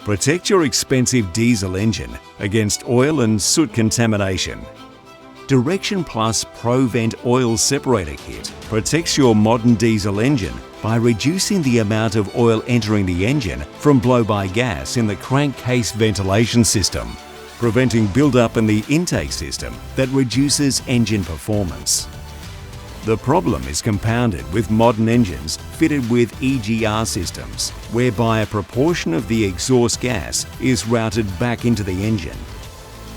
Protect your expensive diesel engine against oil and soot contamination. Direction Plus ProVent Oil Separator Kit protects your modern diesel engine by reducing the amount of oil entering the engine from blow-by gas in the crankcase ventilation system, preventing build-up in the intake system that reduces engine performance. The problem is compounded with modern engines fitted with EGR systems, whereby a proportion of the exhaust gas is routed back into the engine.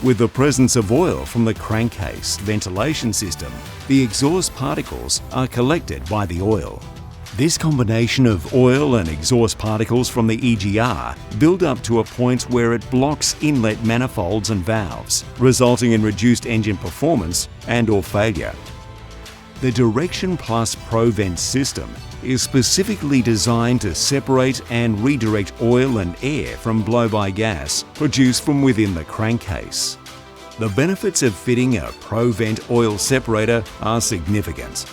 With the presence of oil from the crankcase ventilation system, the exhaust particles are collected by the oil. This combination of oil and exhaust particles from the EGR build up to a point where it blocks inlet manifolds and valves, resulting in reduced engine performance and/or failure. The Direction Plus ProVent system is specifically designed to separate and redirect oil and air from blow-by gas produced from within the crankcase. The benefits of fitting a ProVent oil separator are significant,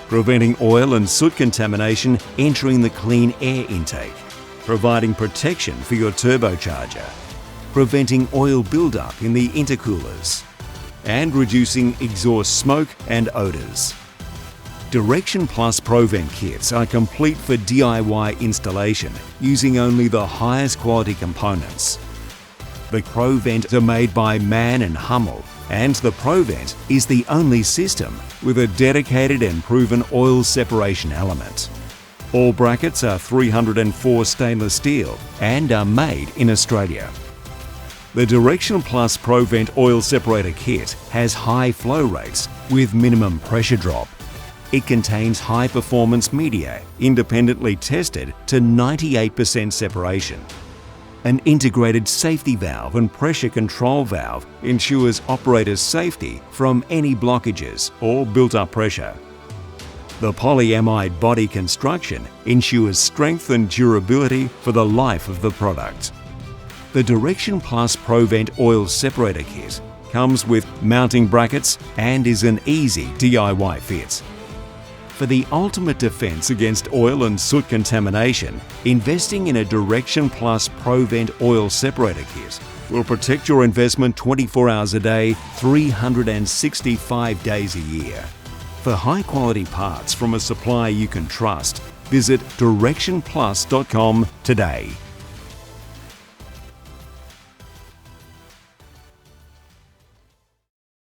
preventing oil and soot contamination entering the clean air intake, providing protection for your turbocharger, preventing oil buildup in the intercoolers, and reducing exhaust smoke and odours. Direction Plus ProVent kits are complete for DIY installation using only the highest quality components. The ProVent are made by Mann and Hummel, and the ProVent is the only system with a dedicated and proven oil separation element. All brackets are 304 stainless steel and are made in Australia. The Direction Plus ProVent oil separator kit has high flow rates with minimum pressure drop. It contains high-performance media, independently tested to 98% separation. An integrated safety valve and pressure control valve ensures operators' safety from any blockages or built-up pressure. The polyamide body construction ensures strength and durability for the life of the product. The Direction Plus ProVent oil separator kit comes with mounting brackets and is an easy DIY fit. For the ultimate defense against oil and soot contamination, investing in a Direction Plus ProVent oil separator kit will protect your investment 24 hours a day, 365 days a year. For high-quality parts from a supplier you can trust, visit directionplus.com today.